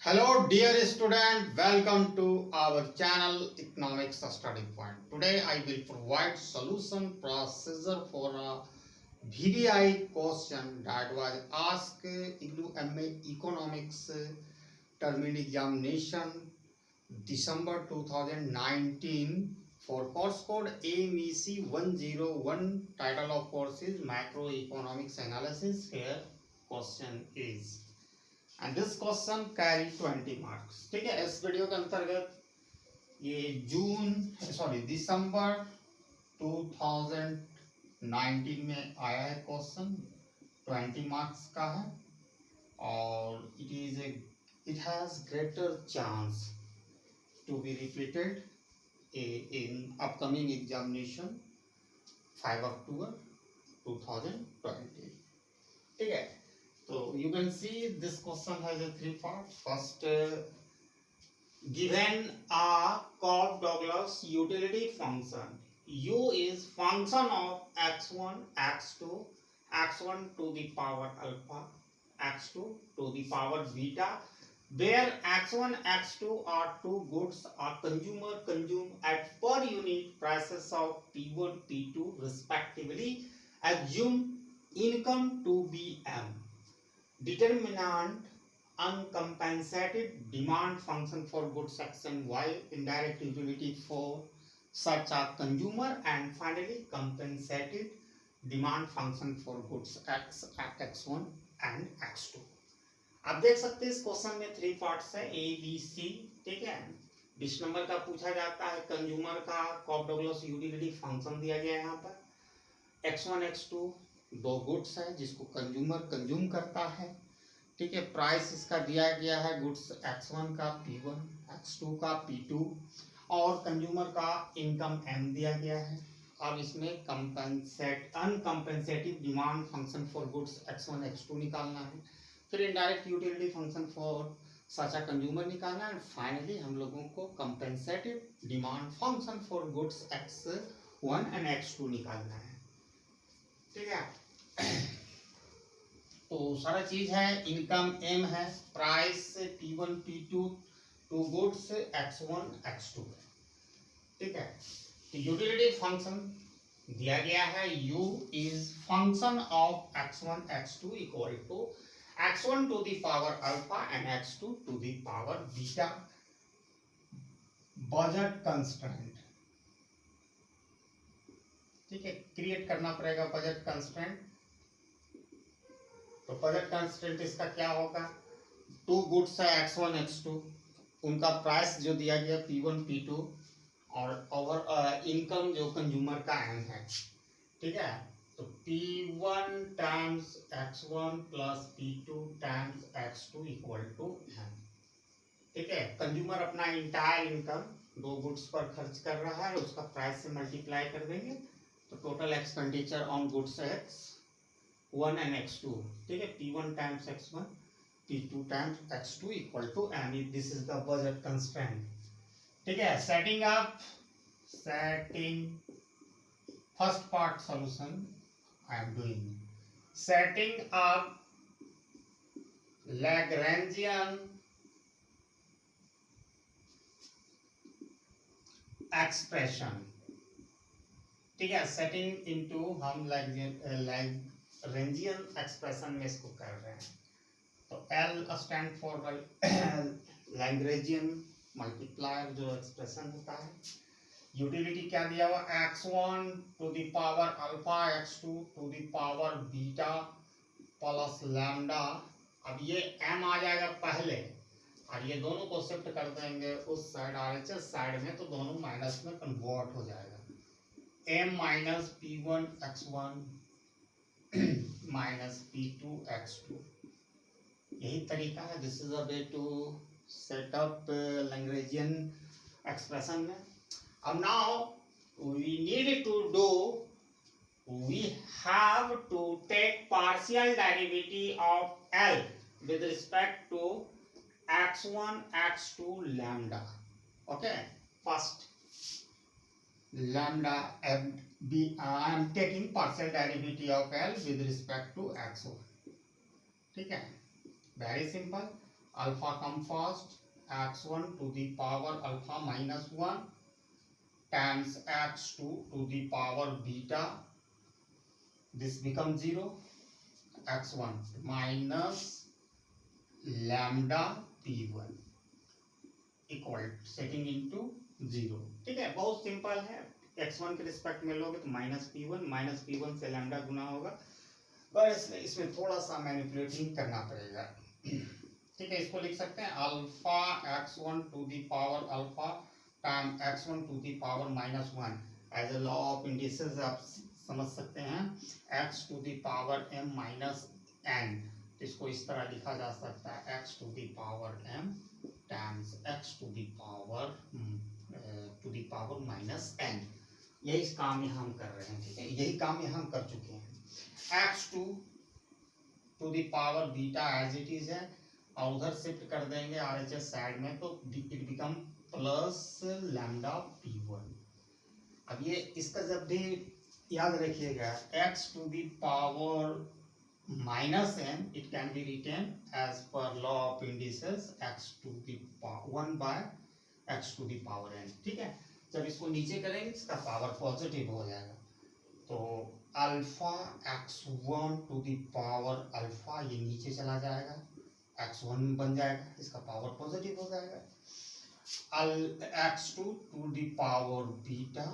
Hello dear student, welcome to our channel Economics Study Point. Today I will provide solution procedure for a VDI question that was asked IGNOU MA Economics term examination December 2019 for course code AMEC 101. Title of course is Macroeconomics Analysis. Here question is and this question carry 20 marks. ठीक है, इस video के अंतर्गत ये दिसंबर 2019 में आया है question, 20 marks का है और it has greater chance to be repeated in upcoming examination 5 October 2020। ठीक है, so you can see this question has a three parts. First, given a Cobb-Douglas utility function, u is function of x1, x2, x1 to the power alpha, x2 to the power beta, where x1, x2 are two goods a consumer consume at per unit prices of P1, P2 respectively. Assume income to be M. Determinant uncompensated demand function for goods x and y, indirect utility for such a consumer, and finally compensated demand function for goods x, x1 and x2। आप देख सकते हैं इस question में 3 parts है A B C। ठीक है, 20 number का पूछा जाता है कंज्यूमर का कॉब-डगलस यूटिलिटी फंक्शन दिया गया है। यहाँ पर x1 x2 दो गुड्स है जिसको कंज्यूमर कंज्यूम करता है। ठीक है, प्राइस इसका दिया गया है गुड्स x1 का P1, x2 का P2 और कंज्यूमर का इनकम M दिया गया है। अब इसमें uncompensated demand function for goods x1 x2 निकालना है, फिर indirect utility function for such a consumer निकालना है, एंड फाइनली हम लोगों को compensated demand function for goods x1 and x2 निकालना है। ठीक है, तो सारा चीज है, इनकम M है, price P1 P2 two goods x1 x2 है। ठीक है, तो यूटिलिटी फंक्शन दिया गया है u is function of x1 x2 equal to x1 to the power alpha and x2 to the power beta. Budget constraint, ठीक है, क्रिएट करना पड़ेगा बजट कंस्ट्रेंट। तो बजट कंस्ट्रेंट इसका क्या होगा, टू गुड्स है x1 x2, उनका प्राइस जो दिया गया P1 P2 और ओवर इनकम जो कंज्यूमर का M है। ठीक है, तो P1 times x1 plus P2 times x2 equal to M। ठीक है, कंज्यूमर अपना इंटायर इनकम दो गुड्स पर खर्च कर रहा है, उसका प्राइस से मल्टीप्लाई कर देंगे तो total expenditure on goods x1 and x2। ठीक है, P1 times x1 P2 times x2 equal to M। This is the budget constraint. ठीक है, setting first part solution I am doing, setting up Lagrangian expression. ठीक है, setting into हम Lagrangian expression में इसको कर रहे हैं। तो L stand for Lagrangian multiplier जो एक्सप्रेशन होता है। यूटिलिटी क्या दिया हुआ, x1 to the power alpha x2 to the power beta plus lambda. अब ये M आ जाएगा पहले और ये दोनों को शिफ्ट कर देंगे उस साइड RHS साइड में, तो दोनों माइनस में कन्वर्ट हो जाएगा। M minus P1 x1 minus P2 x2, यही तरीका है। This is a way to set up Lagrangian expression में। अब now we need to do, we have to take partial derivative of L with respect to x1 x2 lambda. Okay, first lambda I am taking partial derivative of L with respect to x1। ठीक है, very simple. Alpha come first, x1 to the power alpha minus 1 times x2 to the power beta, this becomes 0, x1 minus lambda p1 equal setting into 0। ठीक है, बहुत simple है। x1 के respect में लोगे तो माइनस पी वन से lambda गुना होगा, बस इसमें थोड़ा सा मैनिपुलेटिंग करना पड़ेगा। ठीक है, इसको लिख सकते हैं alpha x1 to the power alpha time x1 to the power minus 1 as a law of indices आप समझ सकते हैं, x to the power m minus n, इसको इस तरह लिखा जा सकता है x to the power m times x to the power minus n। यही काम यहाँ हम कर रहे हैं। ठीक है, यही काम यहाँ हम कर चुके हैं। x2 to the power beta as it is है, और उधर शिफ्ट कर देंगे RHS साइड में, तो it become plus lambda p1। अब ये इसका जब भी याद रखिएगा x to the power minus n, it can be written as per law of indices x to the power 1 by x to the power n। ठीक है, जब इसको नीचे करेंगे इसका पावर पॉजिटिव हो जाएगा, तो alpha x1 to the power alpha ये नीचे चला जाएगा, x1 बन जाएगा, इसका पावर पॉजिटिव हो जाएगा। x2 to the power beta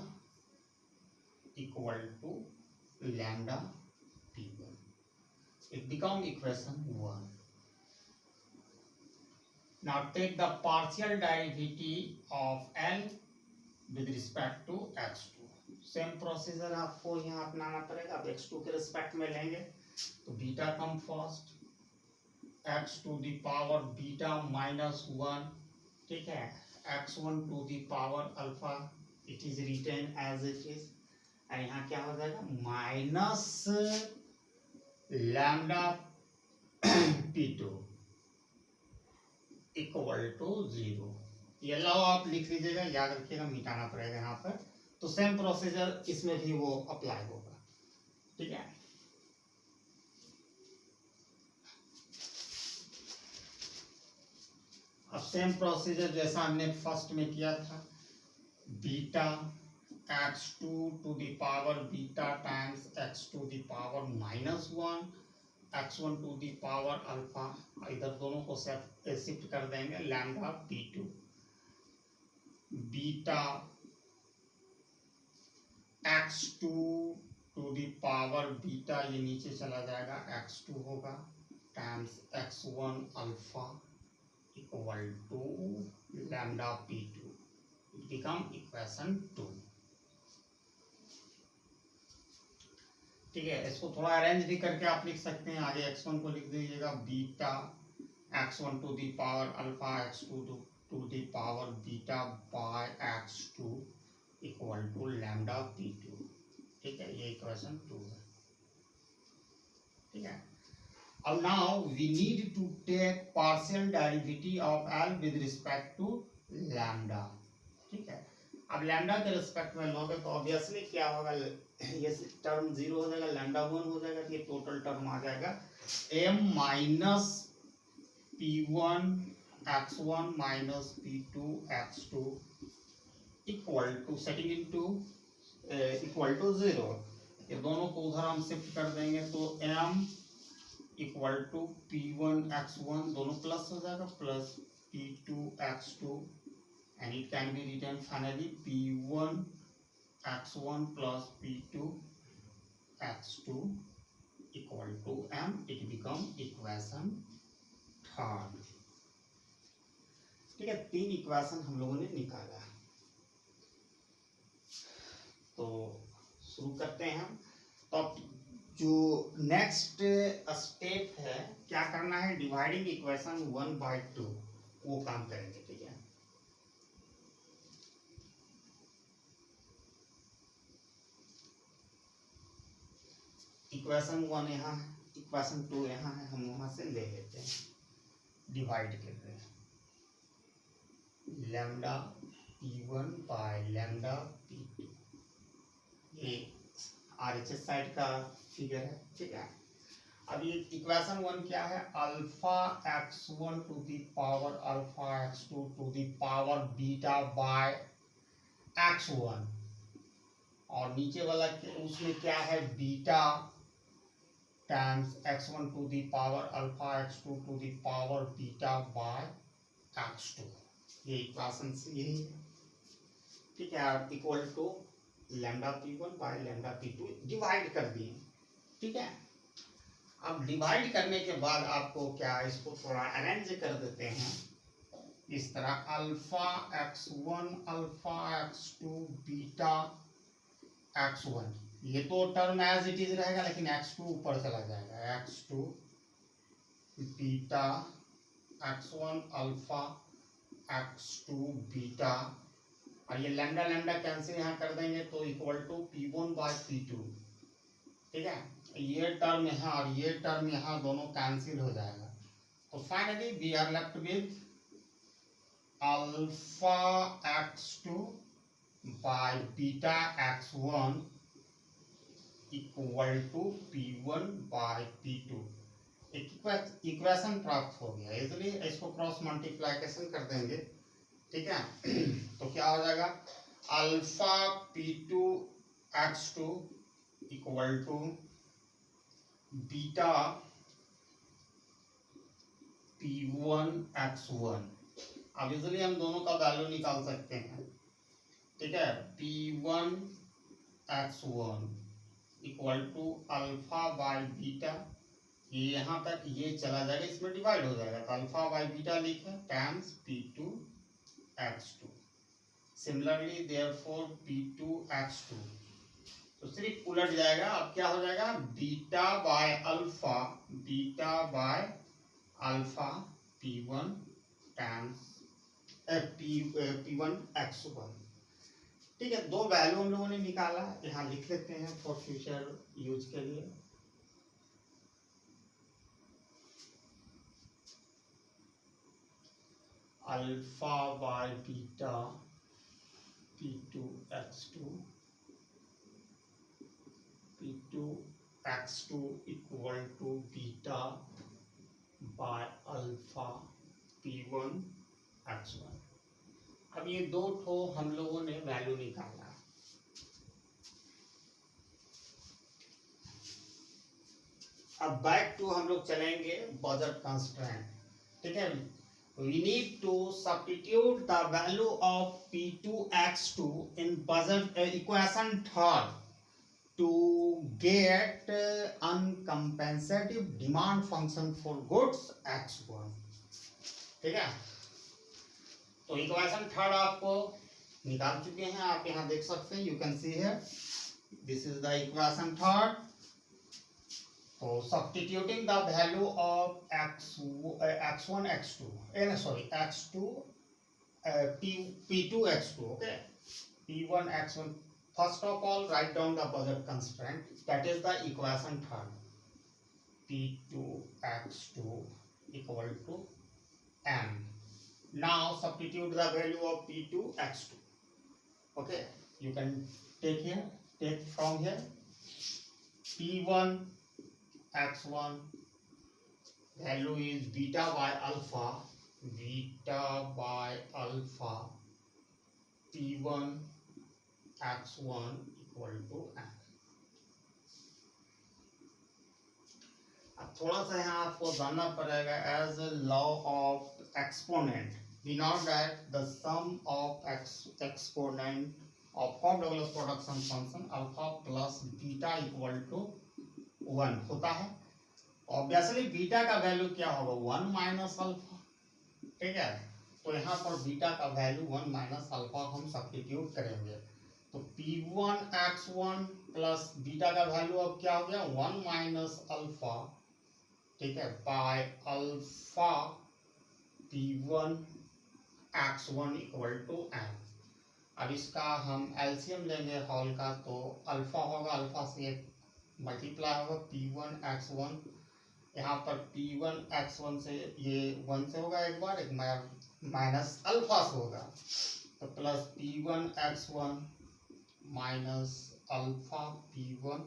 equal to lambda p1, it become equation 1। Now take the partial derivative of L with respect to x2। Same procedure आपको यहाँ अपनाना पड़ेगा। अब x2 के रिस्पेक्ट में लेंगे तो beta come first, x to the power beta minus 1। ठीक है, x1 to the power alpha, it is written as it is, और यहाँ क्या हो जाएगा minus lambda p2 equal to 0। ये लॉ आप लिख लीजिएगा, याद रखिएगा, मिटाना पड़ेगा यहाँ पर। तो सेम प्रोसीजर इसमें भी वो अप्लाई होगा। ठीक है, अब सेम प्रोसीजर जैसा हमने फर्स्ट में किया था, beta x2 to the power beta times x to the power minus 1 x1 to the power alpha, इधर दोनों को शिफ्ट कर देंगे, lambda p2 beta x2 to the power beta ये नीचे चला जाएगा, x2 होगा times x1 alpha equal to lambda p2, it become equation 2। ठीक है, इसको थोड़ा अरेंज भी करके आप लिख सकते हैं। आगे x1 को लिख दीजिएगा beta x1 to the power alpha x2 to the power beta by x2 equal to lambda p2। ठीक है, ये इक्वेशन 2 है। ठीक है, अब now we need to take partial derivative of l with respect to lambda. ठीक है, अब लैम्डा के रिस्पेक्ट में लोगे तो ऑब्वियसली क्या होगा, ये टर्म 0 हो जाएगा, लैम्डा 1 हो जाएगा, तो ये टोटल टर्म आ जाएगा m minus p1 x1 minus p2 x2 equal to setting into equal to 0। ये दोनों को उधर हम शिफ्ट कर देंगे तो m equal to p1 x1 दोनों प्लस हो जाएगा, plus p2 x2, and it can be written finally p1 x1 plus p2 x2 equal to m, it become equation 3rd। ठीक है, 3 इक्वेशन हम लोगों ने निकाला। तो शुरू करते हैं हम। तो जो नेक्स्ट स्टेप है, क्या करना है, डिवाइडिंग इक्वेशन 1/2 वो काम करेंगे। ठीक है, इक्वेशन 1 यहाँ है, इक्वेशन 2 यहाँ है, हम वहां से ले लेते हैं, डिवाइड कर रहे हैं, lambda p1 by lambda p2, ये RHS साइड का फिगर है। ठीक है, अब ये इक्वेशन वन क्या है, alpha x1 to the power alpha x2 to the power beta by x1, और नीचे वाला उसमें क्या है, beta times x1 to the power alpha x2 to the power beta by x2। ये इक्वेशन यही है, ठीक है, equal to lambda p1 by lambda p2 divide कर दिए, ठीक है। अब डिवाइड करने के बाद आपको क्या, इसको थोड़ा अरेंज कर देते हैं इस तरह, alpha x1 alpha x2 beta x1, ये तो टर्म एज इट इज रहेगा, लेकिन x2 ऊपर चला जाएगा, x2 beta x1 alpha x2 beta, और ये लैम्डा लैम्डा कैंसिल यहाँ कर देंगे तो equal to p1 by p2, ठीक है। ये टर्म यहाँ और ये टर्म यहाँ दोनों कैंसिल हो जाएगा, तो finally we are left with alpha x2 by beta x1 equal to p1 by p2। Equation प्राप्त हो गया, इसलिए इसको क्रॉस मल्टीप्लिकेशन कर देंगे, ठीक है। तो क्या हो जाएगा, alpha p2 x2 equal to beta p1 x1। अब इजिली हम दोनों का वैल्यू निकाल सकते हैं, ठीक है, p1 x1 equal to alpha by beta, ये यहाँ तक ये चला जाएगा, इसमें डिवाइड हो जाएगा, तो अल्फा बाय बीटा लिखे times p2 x2। Similarly therefore p2 x2 तो सिर्फ उलट जाएगा, अब क्या हो जाएगा, beta by alpha p1 times p1 x1, ठीक है। दो वैल्यू हम लोगों ने निकाला, यहाँ लिख लेते हैं फॉर फ्यूचर यूज के लिए। Alpha by beta p2 x2 equal to beta by alpha p1 x1। अब ये दो ठो हम लोगों ने वैल्यू निकाला, अब बैक टू हम लोग चलेंगे बजट कंस्ट्रेंट, ठीक है। We need to substitute the value of p2 x2 in budget equation third to get uncompensated demand function for goods x1, ठीक है। तो इक्वेशन थर्ड आपको निकाल चुके हैं, आप यहाँ देख सकते हैं, you can see here, this is the equation third. तो substituting the value of x1 x2 sorry x2 p2 x2, okay, p1 x1, first of all write down the budget constraint, that is the equation third, p2 x2 equal to m. Now substitute the value of p2 x2, okay, you can take from here p1 x1 value is beta by alpha p1 x1 equal to m। अब थोड़ा सा यहाँ आपको जानना पड़ेगा, as a law of exponent we know that the sum of exponent of Cobb-Douglas production function alpha plus beta equal to 1 होता है। Obviously beta का वैल्यू क्या होगा, 1 माइनस अल्फा, ठीक है। तो यहाँ पर बीटा का वैल्यू 1 माइनस अल्फा हम सब्स्टिट्यूट करेंगे, तो p1 x1 प्लस बीटा का वैल्यू अब क्या हो गया, 1 माइनस अल्फा, ठीक है, by alpha p1 x1 equal to m। अब इसका हम एलसीएम लेंगे होल का, तो अल्फा होगा, अल्फा से मल्टीप्लाई होगा p1 x1, यहाँ पर p1 x1 से ये 1 से होगा एक बार, एक माइनस अल्फा से होगा, तो plus p1 x1 minus alpha p1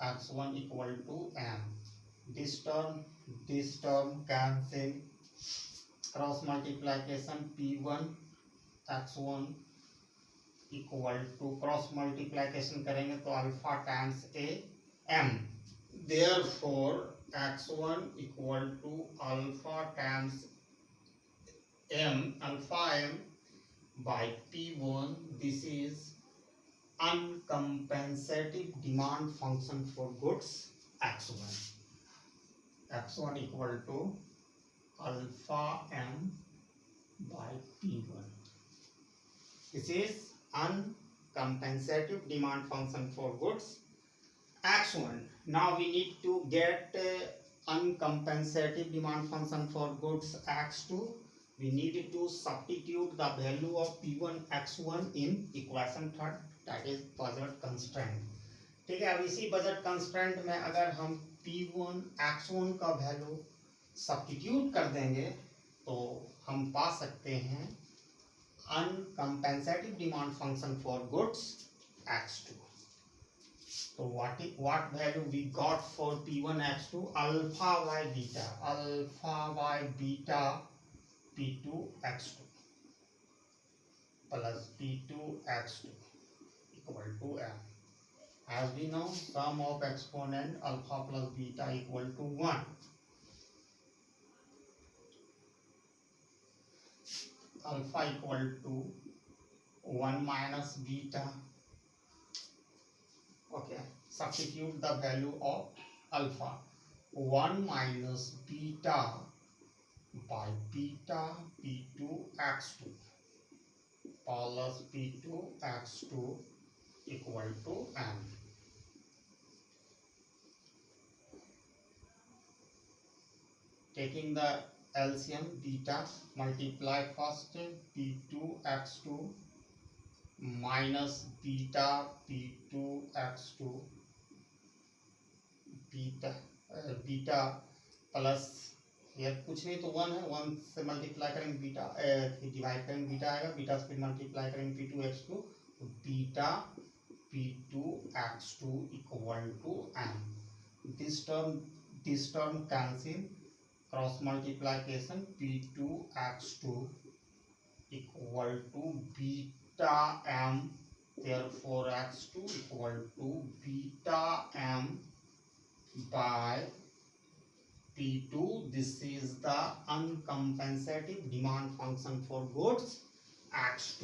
x1 equal to m। this term cancel, cross multiplication P1 x1 equal to cross multiplication करेंगे तो alpha times a M, therefore x1 equal to alpha times m, alpha m by P1. This is uncompensated demand function for goods x1. x1 equal to alpha m by P1. This is uncompensated demand function for goods x1. Now we need to get uncompensated demand function for goods x2. We need to substitute the value of P1 x1 in equation third, that is budget constraint. ठीक है, अब इसी budget constraint में अगर हम P1 x1 का value substitute कर देंगे तो हम पा सकते हैं uncompensated demand function for goods x2. So what value we got for P1 x2? Alpha by beta P2 x2 plus P2 x2 equal to m. As we know, sum of exponent alpha plus beta equal to 1. Alpha equal to 1 minus beta. Okay, substitute the value of alpha. 1 minus beta by beta P2 x2 plus P2 x2 equal to m. Taking the LCM, beta multiply first P2 x2 minus beta P2 x2 beta plus ये कुछ नहीं तो 1 है, 1 से multiply करेंगे beta, divide करेंगे beta आएगा, beta से फिर मल्टीप्लाई करेंगे P2 x2, beta P2 x2 equal to m. This term cancel, cross multiplication P2 x2 equal to beta m, therefore x2 equal to beta m by P2. This is the uncompensated demand function for goods x2.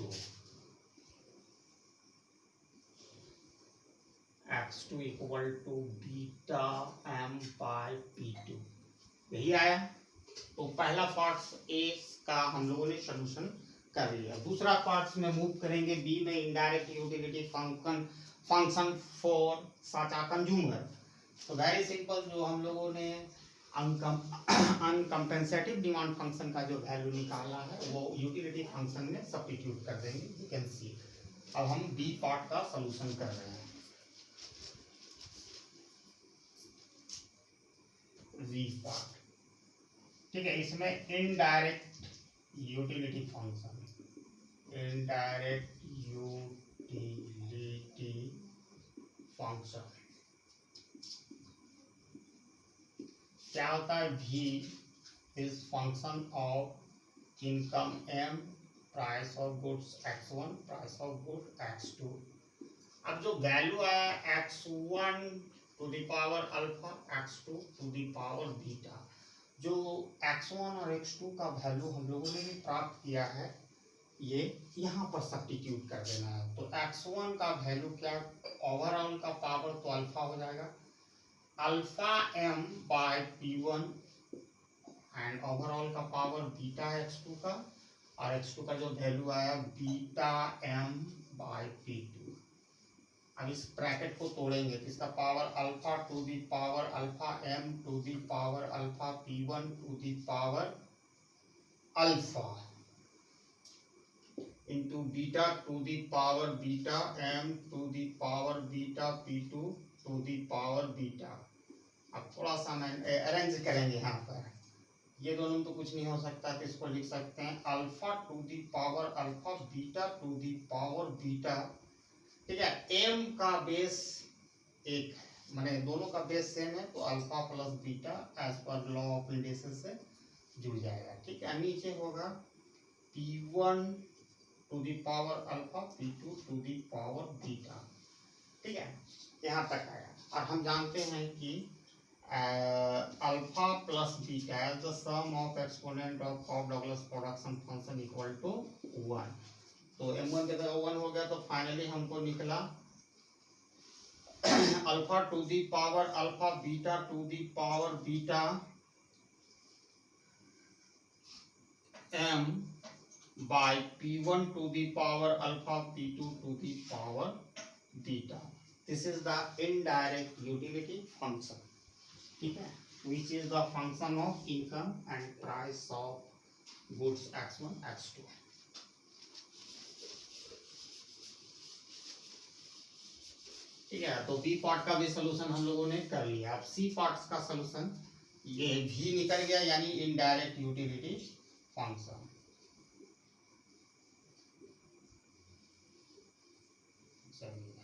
x2 equal to beta m by P2. यही आया. तो पहला part A का हम लोगों ने solution कर लिया. दूसरा पार्ट में मूव करेंगे. बी में indirect utility function for such a consumer. तो वेरी सिंपल, जो हम लोगों ने अनकम्पेंसेटिव डिमांड फंक्शन का जो वैल्यू निकाला है वो यूटिलिटी फंक्शन में सब्स्टिट्यूट कर देंगे. यू कैन सी. अब हम बी पार्ट का सॉल्यूशन कर रहे हैं. बी पार्ट, ठीक है. इसमें इनडायरेक्ट यूटिलिटी फंक्शन क्या होता है? V is function of income M, price of goods x1, price of good x2. अब जो वैल्यू आया x1 to the power alpha, x2 to the power beta, जो x1 और x2 का वैल्यू हम लोगों ने भी प्राप्त किया है, ये यहाँ पर सब्स्टिट्यूट कर देना है. तो x1 का वैल्यू क्या, ओवरऑल का पावर तो अल्फा हो जाएगा, alpha m by P1, and overall का पावर बीटा x2 का, और x2 का जो वैल्यू आया बीटा m बाय P2. अब इस ब्रैकेट को तोड़ेंगे, इसका power alpha to the power alpha m to the power alpha P1 to the power alpha into beta to the power beta m to the power beta P2 to the power beta. अब थोड़ा सा मैं arrange करेंगे यहाँ पर. ये दोनों तो कुछ नहीं हो सकता, तो इसको लिख सकते हैं alpha to the power alpha beta to the power beta. ठीक है. m का बेस 1, माने दोनों का बेस सेम है, तो अल्फा प्लस बीटा एज पर लॉ ऑफ इंडिसेस से जुड़ जाएगा। ठीक है, नीचे होगा P1 to the power alpha, P2 to the power beta. ठीक है, यहाँ तक आया। और हम जानते हैं कि alpha plus beta as the sum of exponent of Cobb Douglas production function equal to 1। तो m1 की जगह 1 हो गया, तो फाइनली हमको निकला alpha to the power alpha beta to the power beta m by p1 to the power alpha, p2 to the power beta. This is the indirect utility function. ठीक है, which is the function of income and price of goods x1 x2. ठीक है, तो B part का भी solution हम लोगों ने कर लिया। अब सी पार्ट का सोल्यूशन ये भी निकल गया, यानी इनडायरेक्ट यूटिलिटी फंक्शन। चलिए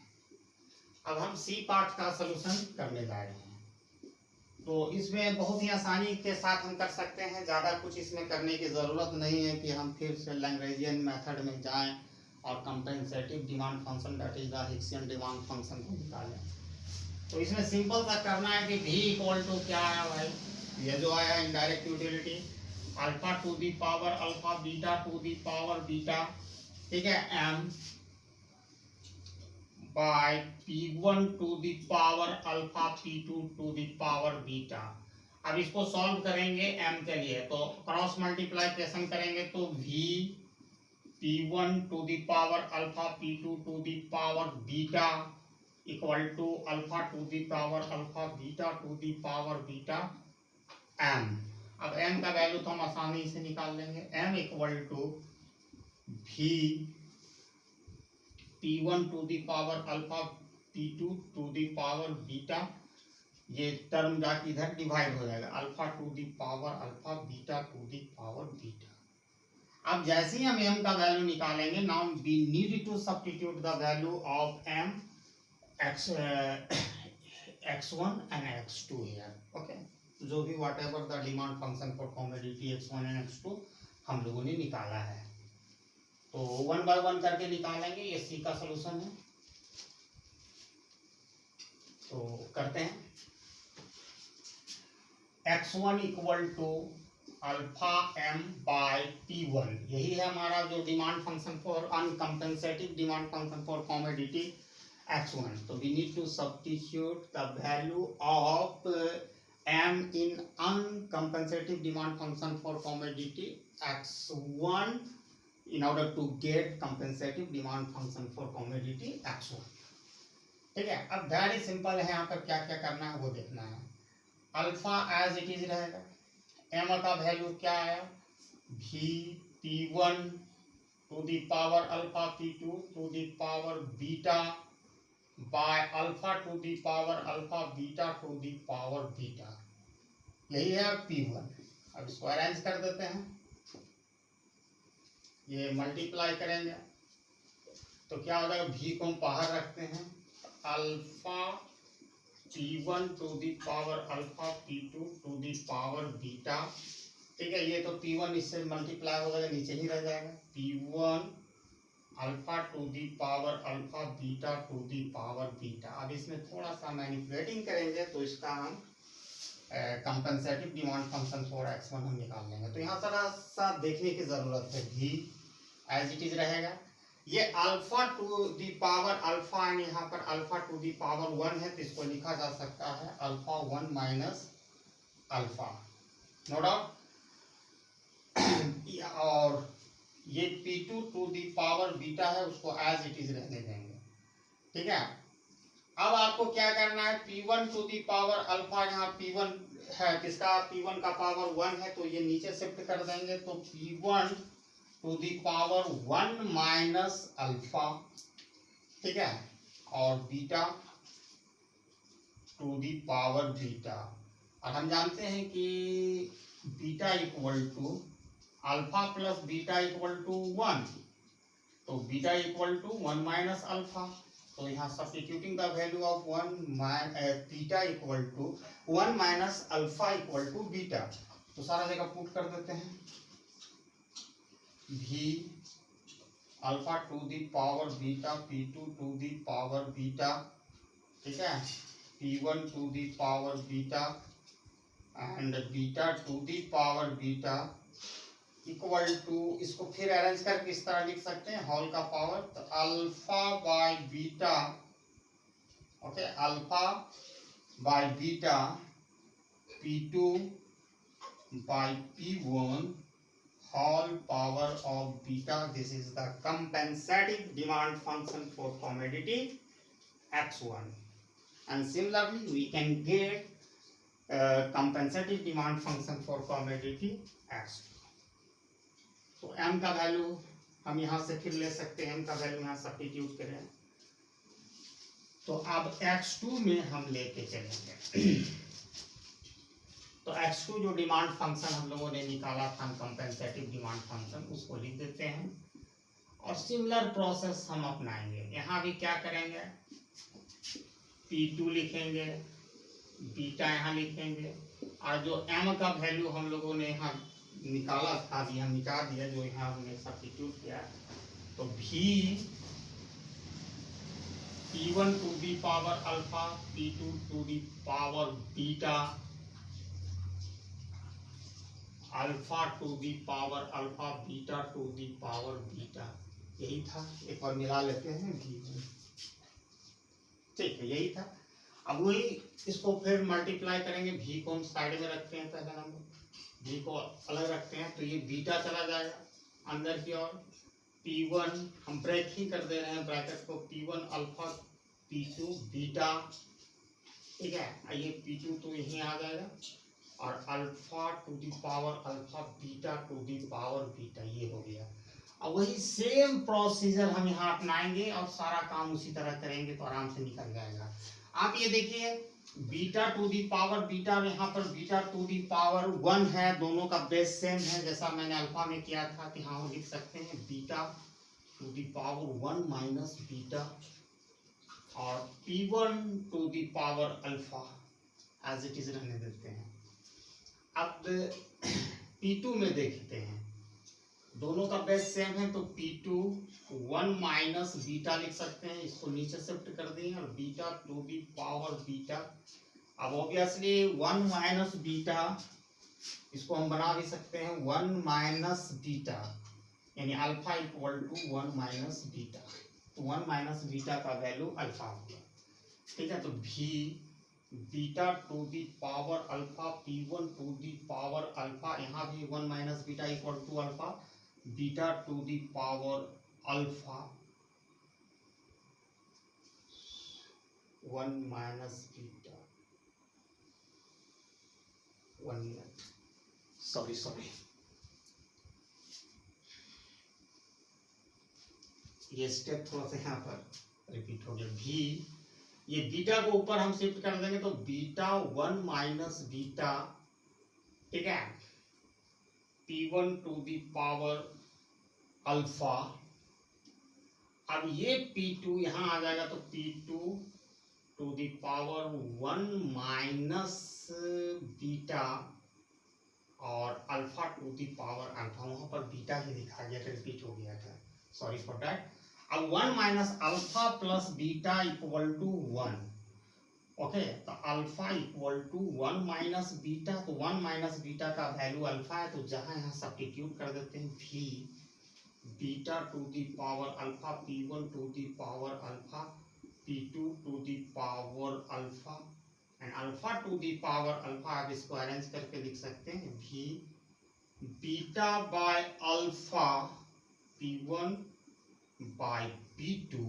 अब हम सी पार्ट का सोल्यूशन करने जा रहे हैं। तो इसमें बहुत ही आसानी के साथ हम कर सकते हैं, ज़्यादा कुछ इसमें करने की ज़रूरत नहीं है कि हम फिर से लैग्रेंजियन मेथड में जाएं और compensated demand function that is the Hicksian demand function को निकालें। तो इसमें सिंपल सा करना है कि v इक्वल टू क्या आया भाई, ये जो आया indirect utility alpha to the power alpha beta to the power beta, ठीक है, m by p1 to the power alpha p2 to the power beta. अब इसको सॉल्व करेंगे m के लिए, तो क्रॉस मल्टीप्लिकेशन करेंगे तो v p1 to the power alpha p2 to the power beta equal to alpha to the power alpha beta to the power beta m। अब m का वैल्यू तो हम आसानी से निकाल लेंगे, m equal to v p1 to the power alpha p2 to the power beta, ये term जाके इधर डिवाइड हो जाएगा, alpha to the power alpha beta to the power beta. अब जैसे ही हम m का वैल्यू निकालेंगे, now we need to substitute the value of m x1 and x2 here. Okay, जो भी whatever the demand function for commodity x1 and x2 हम लोगों ने निकाला है, तो वन बाय वन करके निकालेंगे। ये सी का सलूशन है, तो करते हैं। x1 equal to alpha m by p1, यही है हमारा जो demand function for uncompensated demand function for commodity x1। तो we need to substitute the value of m in uncompensated demand function for commodity x1 in order to get compensative demand function for commodity x1। ठीक है, अब very simple है, यहाँ पर क्या क्या करना है वो देखना है। अल्फा एज इट इज रहेगा, एम का वैल्यू क्या आया, v p1 to the power alpha p2 to the power beta by alpha to the power alpha beta to the power beta, यही है p1। अब इसको अरेंज कर देते हैं, ये मल्टीप्लाई करेंगे तो क्या हो जाएगा, v को हम बाहर रखते हैं, alpha p1 to the power alpha p2 to the power beta. ठीक है, ये तो p1 इससे मल्टीप्लाई हो जाएगा, नीचे ही रह जाएगा, p1 alpha to the power alpha beta to the power beta. अब इसमें थोड़ा सा मैनिपुलेटिंग करेंगे तो इसका हम कंपेंसेटिव डिमांड फंक्शन फॉर x1 हम निकाल लेंगे। तो यहाँ थोड़ा सा देखने की जरूरत है, v एज इट इज रहेगा, ये alpha to the power alpha and यहाँ पर अल्फा टू दी पावर 1 है, तो इसको लिखा जा सकता है alpha 1 minus alpha, no doubt. और ये p2 to the power beta है, उसको एज इट इज रहने देंगे। ठीक है, अब आपको क्या करना है, p1 to the power alpha, यहाँ p1 है, किसका p1 का पावर 1 है, तो ये नीचे शिफ्ट कर देंगे, तो p1 to the power 1 minus alpha, ठीक है, और beta to the power beta. और हम जानते हैं कि beta equal to alpha plus beta equal to 1, तो beta equal to 1 minus alpha. तो यहाँ substituting the value of beta equal to 1 minus alpha equal to beta, तो सारा जगह पुट कर देते हैं भी alpha to the power beta P2 to the power beta, ठीक है, P1 to the power beta and beta to the power beta equal to, इसको फिर अरेंज करके इस तरह लिख सकते हैं होल का पावर, तो alpha by beta, okay, alpha by beta P2 by P1 whole power of beta. This is the compensating demand function for commodity X1, and similarly we can get compensating demand function for commodity X2. तो m का value हम यहाँ से फिर ले सकते हैं, m का वैल्यू यहाँ सब्स्टिट्यूट करें तो अब X2 में हम लेके चलेंगे। तो X2 जो डिमांड फंक्शन हम लोगों ने निकाला था कंपेंसेटिव डिमांड फंक्शन, उसको लिख देते हैं और सिमिलर प्रोसेस हम अपनाएंगे। यहाँ भी क्या करेंगे, P2 लिखेंगे, बीटा यहाँ लिखेंगे और जो m का वैल्यू हम लोगों ने यहाँ निकाला था अभी हम मिटा दिया, जो यहाँ हमने सब्स्टिट्यूट किया, तो भी P1 to the power alpha P2 to the power beta alpha to the power alpha beta to the power beta, यही था। एक बार मिला लेते हैं भी, ठीक है, यही था। अब वही इसको फिर मल्टीप्लाई करेंगे, भी को हम साइड में रखते हैं, पहला नंबर भी को अलग रखते हैं, तो ये बीटा चला जाएगा अंदर की ओर, P1 हम ब्रेक ही कर दे रहे हैं ब्रैकेट को, P1 अल्फा P2 बीटा, ठीक है, ये P2 तो यहीं आ जाएगा और alpha to the power alpha beta to the power beta, ये हो गया। अब वही सेम प्रोसीजर हम यहाँ अपनाएंगे और सारा काम उसी तरह करेंगे तो आराम से निकल जाएगा। आप ये देखिए beta to the power beta, यहाँ पर बीटा टू दी पावर 1 है, दोनों का बेस सेम है, जैसा मैंने अल्फा में किया था कि हाँ लिख सकते हैं beta to the power 1 minus beta और P1 to the power alpha as it is रहने देते हैं। अब P2 में देखते हैं, दोनों का बेस सेम है तो P2 1 माइनस बीटा लिख सकते हैं, इसको नीचे शिफ्ट कर दिए और beta to the power beta. अब ऑब्वियसली 1 माइनस बीटा, इसको हम बना भी सकते हैं 1 माइनस बीटा, यानी alpha equal to 1 minus beta, तो 1 माइनस बीटा का वैल्यू अल्फा होगा, ठीक है। तो भी beta to the power alpha P1 to the power alpha, यहाँ भी 1 minus beta equal to alpha, beta to the power alpha 1 minus beta, 1 minute, sorry ये स्टेप थोड़ा सा यहाँ पर रिपीट हो गया। भी ये बीटा को ऊपर हम शिफ्ट कर देंगे तो बीटा 1 माइनस बीटा, ठीक है, P1 to the power alpha. अब ये P2 यहाँ आ जाएगा तो P2 to the power 1 minus beta और alpha to the power alpha, वहां पर बीटा ही लिखा गया था, रिपीट हो गया था, सॉरी फॉर दैट। अब 1 minus alpha plus beta equal to 1, okay, तो alpha equal to 1 minus beta, तो 1 माइनस बीटा का वैल्यू अल्फा है, तो जहां यहाँ सब्स्टिट्यूट कर देते हैं भी beta to the power alpha P1 to the power alpha P2 to the power alpha and alpha to the power alpha. आप इसको अरेंज करके लिख सकते हैं भी beta by alpha P1 by P2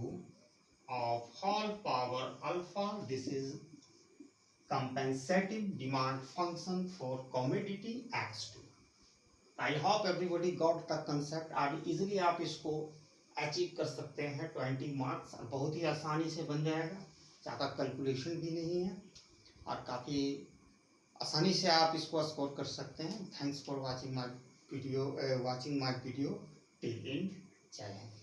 of whole power alpha. This is compensating demand function for commodity X2. I hope everybody got the concept and easily आप इसको achieve कर सकते हैं 20 मार्क्स, बहुत ही आसानी से बन जाएगा, ज़्यादा कैलकुलेशन भी नहीं है और काफ़ी आसानी से आप इसको स्कोर कर सकते हैं। Thanks for watching my video till and. जय हिंद।